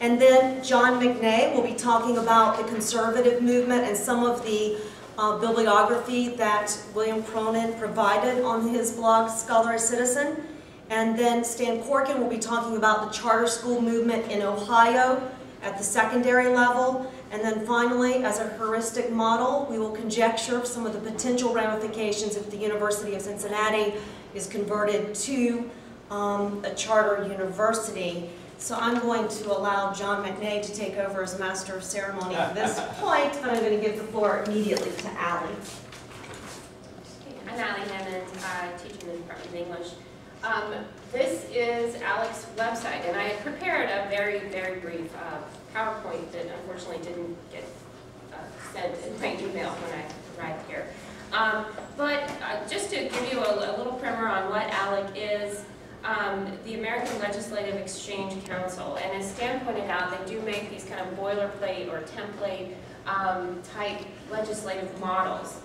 And then John McNay will be talking about the conservative movement and some of the bibliography that William Cronin provided on his blog, Scholar as Citizen. And then Stan Corkin will be talking about the charter school movement in Ohio at the secondary level. And then finally, as a heuristic model, we will conjecture some of the potential ramifications if the University of Cincinnati is converted to a charter university. So I'm going to allow John McNay to take over as Master of Ceremony at this point, but I'm going to give the floor immediately to Allie. I'm Allie Hammond, teaching in the Department of English. This is Alec's website, and I had prepared a very, very brief PowerPoint that unfortunately didn't get sent in my email when I arrived here. But just to give you a little primer on what ALEC is, the American Legislative Exchange Council, and as Stan pointed out, they do make these kind of boilerplate or template type legislative models.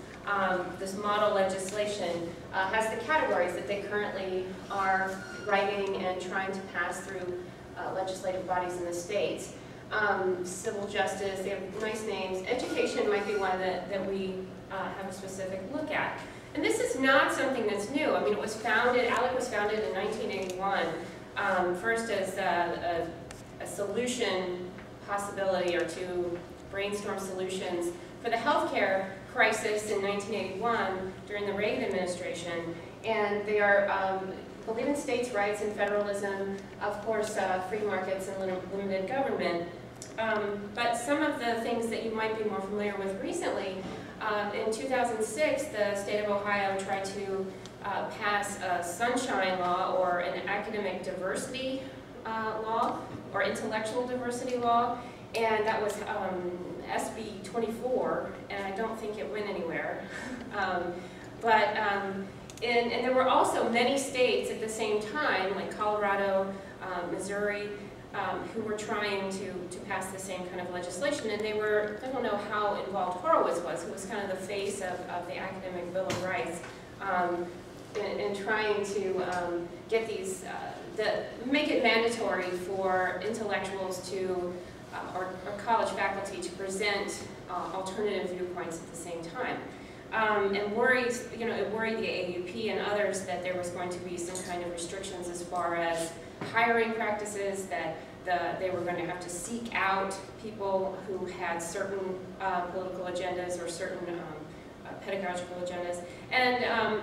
This model legislation has the categories that they currently are writing and trying to pass through legislative bodies in the states. Civil justice, they have nice names. Education might be one that we have a specific look at. And this is not something that's new. I mean, it was founded, ALEC was founded in 1981, first as a solution possibility or to brainstorm solutions for the healthcare crisis in 1981 during the Reagan administration. And they are believe in states' rights and federalism, of course, free markets and limited government. But some of the things that you might be more familiar with recently, in 2006, the state of Ohio tried to pass a sunshine law or an academic diversity law or intellectual diversity law, and that was SB 24, and I don't think it went anywhere. And there were also many states at the same time, like Colorado, Missouri, who were trying to pass the same kind of legislation, and they were, I don't know how involved Horowitz was, who was kind of the face of the Academic Bill of Rights, in trying to get these, make it mandatory for intellectuals to, or college faculty to present alternative viewpoints at the same time. And worries, it worried the AUP and others that there was going to be some kind of restrictions as far as hiring practices, that they were going to have to seek out people who had certain political agendas or certain pedagogical agendas. And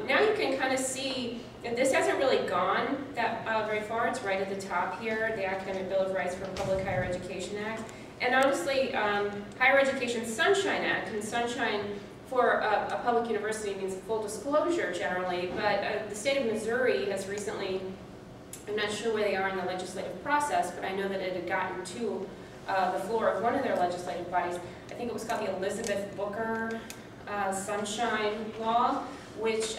now you can kind of see, this hasn't really gone that very far. It's right at the top here, the Academic Bill of Rights for Public Higher Education Act. And honestly, Higher Education Sunshine Act, and sunshine for a public university means full disclosure generally, but the state of Missouri has recently, I'm not sure where they are in the legislative process, but I know that it had gotten to the floor of one of their legislative bodies. I think it was called the Elizabeth Booker Sunshine Law, which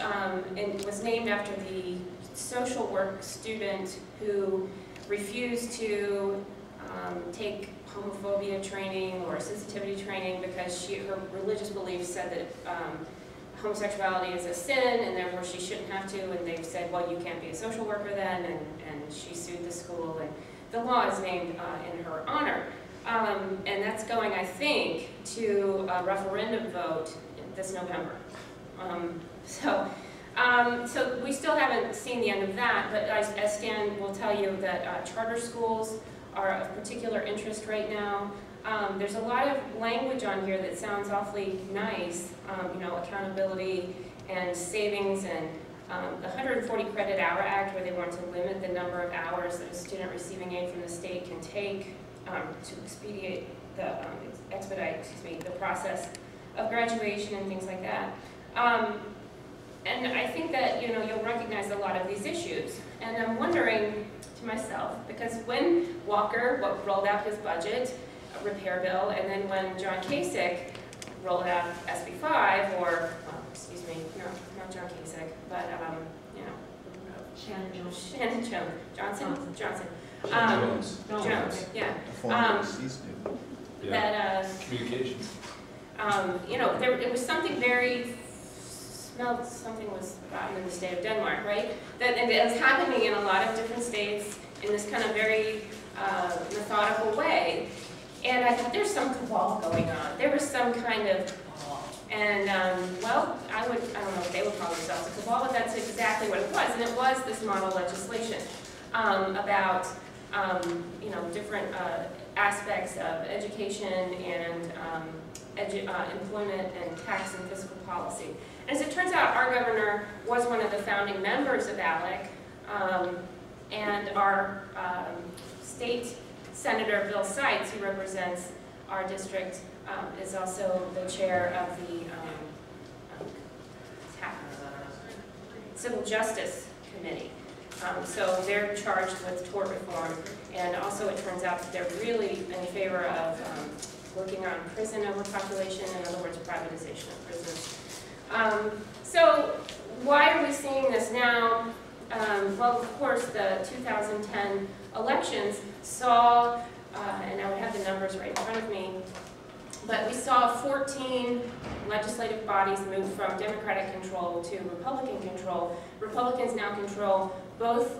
was named after the social work student who refused to take homophobia training or sensitivity training because her religious beliefs said that homosexuality is a sin and therefore she shouldn't have to, and they've said, well, you can't be a social worker then, and she sued the school, and the law is named in her honor. And that's going, I think, to a referendum vote this November. So we still haven't seen the end of that, but as Stan will tell you, that charter schools are of particular interest right now. There's a lot of language on here that sounds awfully nice, accountability and savings, and the 140 Credit Hour Act, where they want to limit the number of hours that a student receiving aid from the state can take to expedite the process of graduation and things like that. And I think that you'll recognize a lot of these issues. And I'm wondering to myself, because when Walker rolled out his budget repair bill, and then when John Kasich rolled out SB 5, or excuse me, no, not John Kasich, but Shannon Johnson. Jones, yeah. Communications. It was something very, smelled something was rotten in the state of Denmark, right? And it was happening in a lot of different states in this kind of very methodical way. And I thought, there's some cabal going on. There was some kind of, and well, I don't know if they would call themselves a cabal, but that's exactly what it was. And it was this model legislation about, you know, different aspects of education and employment and tax and fiscal policy. And as it turns out, our governor was one of the founding members of ALEC, and our state senator, Bill Seitz, who represents our district, is also the chair of the Civil Justice Committee. So they're charged with tort reform, and also it turns out that they're really in favor of working on prison overpopulation, in other words, privatization of prisons. So why are we seeing this now? Well, of course, the 2010 elections saw, and I would have the numbers right in front of me, but we saw 14 legislative bodies move from Democratic control to Republican control. Republicans now control both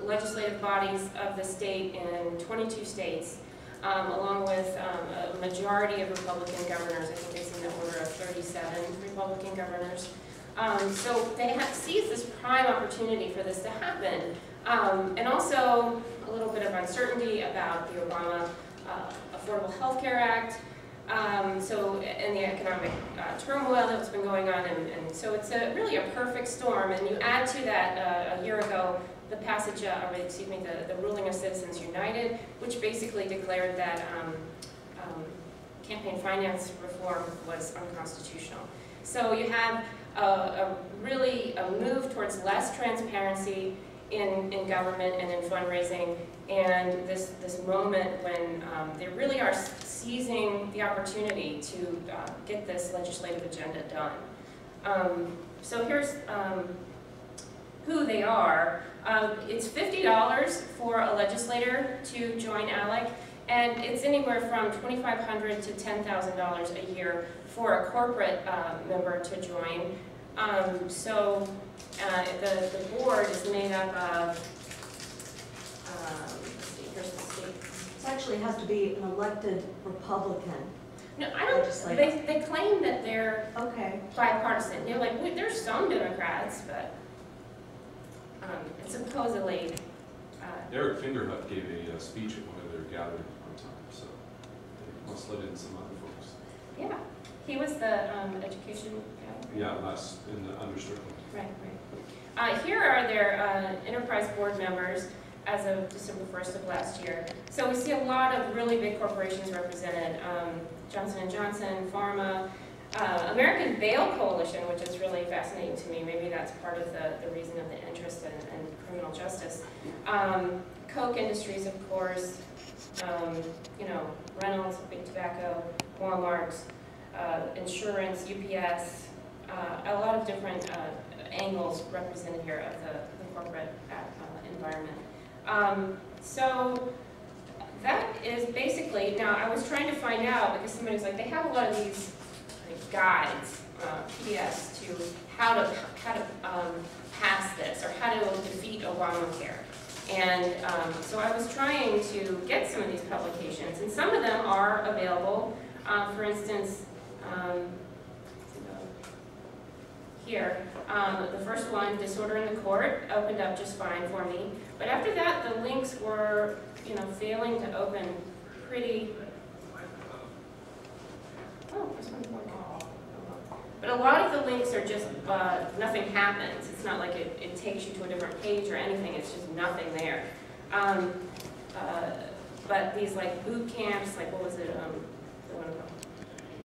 legislative bodies of the state in 22 states, along with a majority of Republican governors. I think it's in the order of 37 Republican governors. So they have seized this prime opportunity for this to happen. And also a little bit of uncertainty about the Obama Affordable Health Care Act, and the economic turmoil that's been going on. And so it's really a perfect storm. And you add to that, a year ago, the passage, the ruling of Citizens United, which basically declared that campaign finance reform was unconstitutional. So you have really a move towards less transparency in government and in fundraising, and this moment when they really are seizing the opportunity to get this legislative agenda done. So here's who they are. It's $50 for a legislator to join ALEC, and it's anywhere from $2,500 to $10,000 a year for a corporate member to join. The board is made up of, let's see, here's the state. It actually has to be an elected Republican. No, I don't, they claim that they're okay. Bipartisan. They're like, there's some Democrats, but it's supposedly. Eric Fingerhut gave a speech at one of their gatherings one time, so they must let in some other folks. Yeah, he was the education guy. Yeah, last in the Strickland. Right, right. Here are their enterprise board members as of December 1st of last year. So we see a lot of really big corporations represented. Johnson & Johnson, Pharma, American Bail Coalition, which is really fascinating to me. Maybe that's part of the reason of the interest in criminal justice. Coke Industries, of course, you know, Reynolds, Big Tobacco, Walmart, insurance, UPS, a lot of different angles represented here of the corporate environment. So that is basically, now I was trying to find out, because somebody was like, they have a lot of these guides, PDFs, to how to pass this, or how to defeat Obamacare. And so I was trying to get some of these publications, and some of them are available. For instance, here, the first one, Disorder in the Court, opened up just fine for me. But after that, the links were, you know, failing to open pretty. Oh, this one's more. But a lot of the links are just, nothing happens. It's not like it takes you to a different page or anything. It's just nothing there. But these like boot camps, like what was it? The one